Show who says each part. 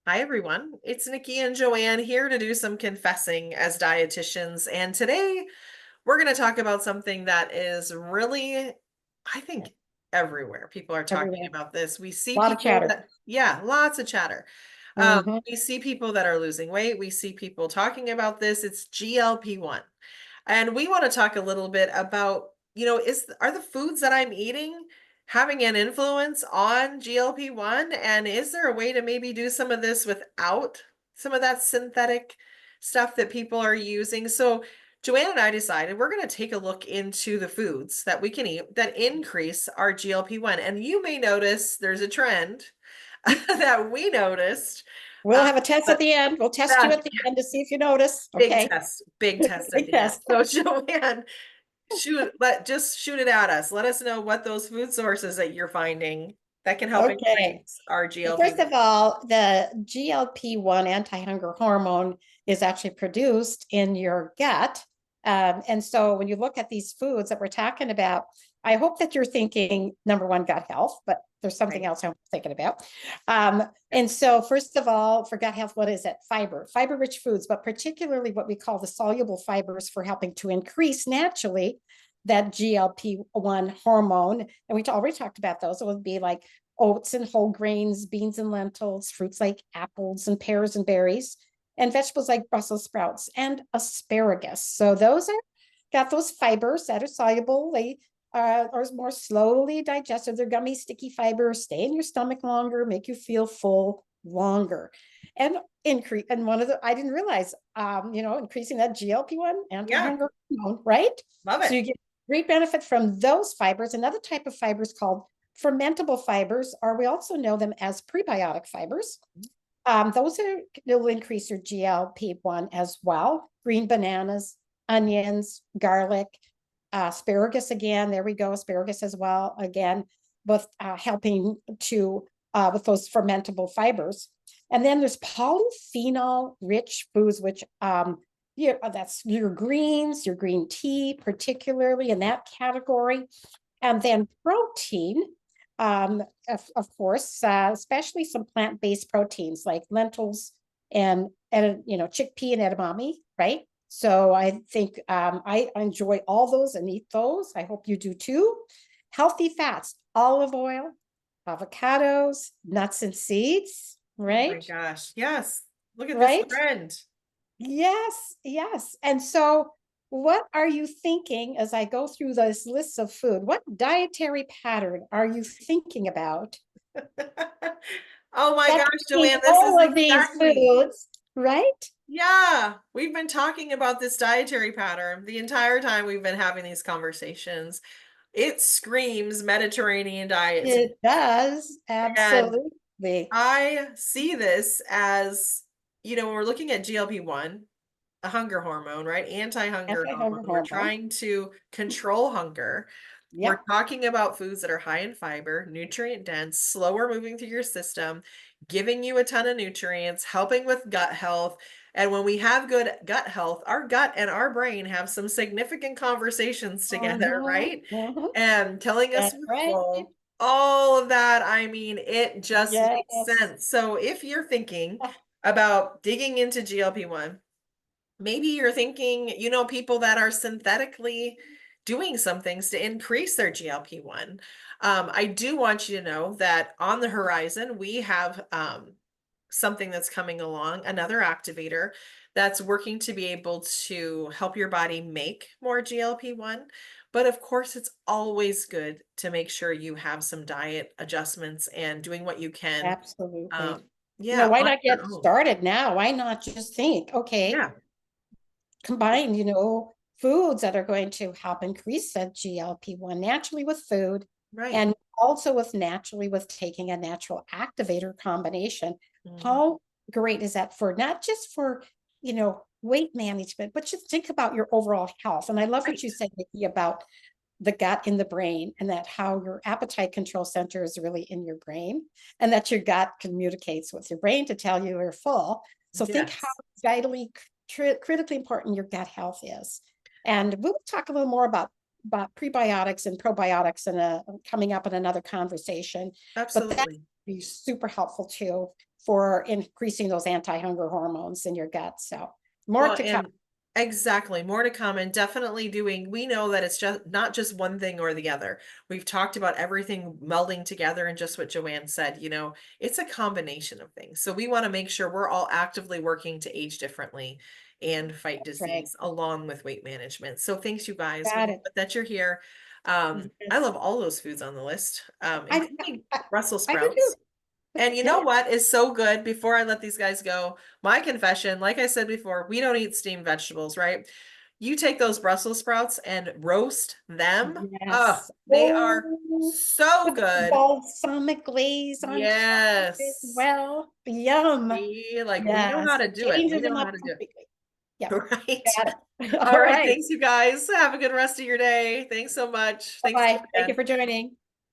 Speaker 1: Hi, everyone. It's Nikki and Joanne here to do some confessing as dietitians. And today we're going to talk about something that is really, I think, everywhere. People are talking
Speaker 2: Everywhere.
Speaker 1: about this. We see
Speaker 2: A lot of
Speaker 1: people
Speaker 2: chatter.
Speaker 1: that, yeah, lots of chatter.
Speaker 2: Hmm.
Speaker 1: We see people that are losing weight. We see people talking about this. It's GLP-1. And we want to talk a little bit about, are the foods that I'm eating having an influence on GLP-1? And is there a way to maybe do some of this without some of that synthetic stuff that people are using? So Joanne and I decided we're going to take a look into the foods that we can eat that increase our GLP-1. And you may notice there's a trend that we noticed.
Speaker 2: We'll have a test at
Speaker 1: But
Speaker 2: the end. We'll test you
Speaker 1: yeah,
Speaker 2: at the end to see if you notice.
Speaker 1: big
Speaker 2: Okay.
Speaker 1: test, big test at
Speaker 2: Big
Speaker 1: the end.
Speaker 2: test.
Speaker 1: So Joanne, just shoot it at us. Let us know what those food sources that you're finding that can help
Speaker 2: Okay.
Speaker 1: increase our
Speaker 2: Well, first
Speaker 1: GLP-1.
Speaker 2: of all, the GLP-1 anti-hunger hormone is actually produced in your gut. And so when you look at these foods that we're talking about, I hope that you're thinking number one, gut health, but there's something
Speaker 1: Right.
Speaker 2: else I'm thinking about. And so first of all, for gut health, what is it? Fiber-rich foods, but particularly what we call the soluble fibers for helping to increase naturally that GLP-1 hormone. And we already talked about those. It would be like oats and whole grains, beans and lentils, fruits like apples and pears and berries, and vegetables like Brussels sprouts and asparagus. So those are got those fibers that are soluble. They are more slowly digested. They're gummy, sticky fibers, stay in your stomach longer, make you feel full longer. And increase, and one of the I didn't realize increasing that GLP-1
Speaker 1: Yeah,
Speaker 2: anti-hunger hormone, right?
Speaker 1: love
Speaker 2: So
Speaker 1: it.
Speaker 2: you get great benefit from those fibers. Another type of fiber is called fermentable fibers, or we also know them as prebiotic fibers. Those will increase your GLP-1 as well. Green bananas, onions, garlic, asparagus again. There we go, asparagus as well. Again, both helping to with those fermentable fibers. And then there's polyphenol-rich foods, which that's your greens, your green tea, particularly in that category. And then protein, of course, especially some plant-based proteins like lentils and chickpea and edamame, right? So I think I enjoy all those and eat those. I hope you do too. Healthy fats, olive oil, avocados, nuts and seeds,
Speaker 1: Oh my
Speaker 2: right?
Speaker 1: gosh. Yes. Look at this
Speaker 2: Right?
Speaker 1: trend.
Speaker 2: Yes, yes. And so, what are you thinking as I go through this list of food? What dietary pattern are you thinking about
Speaker 1: Oh my
Speaker 2: that
Speaker 1: gosh,
Speaker 2: contains
Speaker 1: Joanne, this is
Speaker 2: all of these
Speaker 1: exactly.
Speaker 2: foods, right?
Speaker 1: Yeah, we've been talking about this dietary pattern the entire time we've been having these conversations. It screams Mediterranean diet to me.
Speaker 2: It does,
Speaker 1: And
Speaker 2: absolutely.
Speaker 1: I see this as, when we're looking at GLP-1, a hunger hormone, right? Anti-hunger hormone.
Speaker 2: Anti-hunger
Speaker 1: We're
Speaker 2: hormone.
Speaker 1: trying to control hunger. We're
Speaker 2: Yep.
Speaker 1: talking about foods that are high in fiber, nutrient dense, slower moving through your system, giving you a ton of nutrients, helping with gut health. And when we have good gut health, our gut and our brain have some significant conversations together,
Speaker 2: Mhm,
Speaker 1: right?
Speaker 2: mhm.
Speaker 1: And telling us
Speaker 2: That's
Speaker 1: we're
Speaker 2: right.
Speaker 1: full, all of that. I mean, it just makes
Speaker 2: Yes.
Speaker 1: sense. So if you're thinking about digging into GLP-1, maybe you're thinking, people that are synthetically doing some things to increase their GLP-1. I do want you to know that on the horizon, we have something that's coming along, another activator that's working to be able to help your body make more GLP-1. But of course, it's always good to make sure you have some diet adjustments and doing what you can.
Speaker 2: Absolutely.
Speaker 1: Um, yeah,
Speaker 2: Why
Speaker 1: on
Speaker 2: not
Speaker 1: your
Speaker 2: get
Speaker 1: own.
Speaker 2: started now? Why not just think, okay,
Speaker 1: Yeah,
Speaker 2: combine, foods that are going to help increase that GLP-1 naturally with food
Speaker 1: right.
Speaker 2: and also naturally with taking a natural activator combination.
Speaker 1: Mhm.
Speaker 2: How great is that for not just for, weight management, but just think about your overall health. And I love what
Speaker 1: Right.
Speaker 2: you said, Nikki, about the gut in the brain and that how your appetite control center is really in your brain and that your gut communicates with your brain to tell you you're full. So think how
Speaker 1: Yes.
Speaker 2: vitally critically important your gut health is. And we'll talk a little more about prebiotics and probiotics and coming up in another conversation, but that
Speaker 1: Absolutely.
Speaker 2: would be super helpful too. for increasing those anti-hunger hormones in your gut. So more
Speaker 1: Well,
Speaker 2: to come.
Speaker 1: and exactly, more to come, and definitely doing, we know that it's just not just one thing or the other. We've talked about everything melding together, and just what Joanne said, it's a combination of things. So we want to make sure we're all actively working to age differently and fight
Speaker 2: That's right.
Speaker 1: disease along with weight management. So thanks you guys. We
Speaker 2: Got
Speaker 1: love
Speaker 2: it.
Speaker 1: it that you're here. I
Speaker 2: Yes.
Speaker 1: love all those foods on the list,
Speaker 2: I,
Speaker 1: including
Speaker 2: I,
Speaker 1: Brussels
Speaker 2: I do too.
Speaker 1: sprouts. And you know
Speaker 2: Yeah.
Speaker 1: what is so good, before I let these guys go? My confession, like I said before, we don't eat steamed vegetables, right? You take those Brussels sprouts and roast them. Oh,
Speaker 2: Yes.
Speaker 1: they are
Speaker 2: Oh,
Speaker 1: so
Speaker 2: with
Speaker 1: good.
Speaker 2: balsamic glaze on top as
Speaker 1: Yes.
Speaker 2: well. Yum.
Speaker 1: See, like we know how
Speaker 2: Yes.
Speaker 1: to do it. We
Speaker 2: Changes them
Speaker 1: know how
Speaker 2: up
Speaker 1: to do it.
Speaker 2: completely. Yep.
Speaker 1: Right.
Speaker 2: Got it.
Speaker 1: All
Speaker 2: All
Speaker 1: right.
Speaker 2: right.
Speaker 1: Thanks, you guys. Have a good rest of your day. Thanks so much. Thanks,
Speaker 2: Bye-bye. Thank you
Speaker 1: Joanne.
Speaker 2: for joining.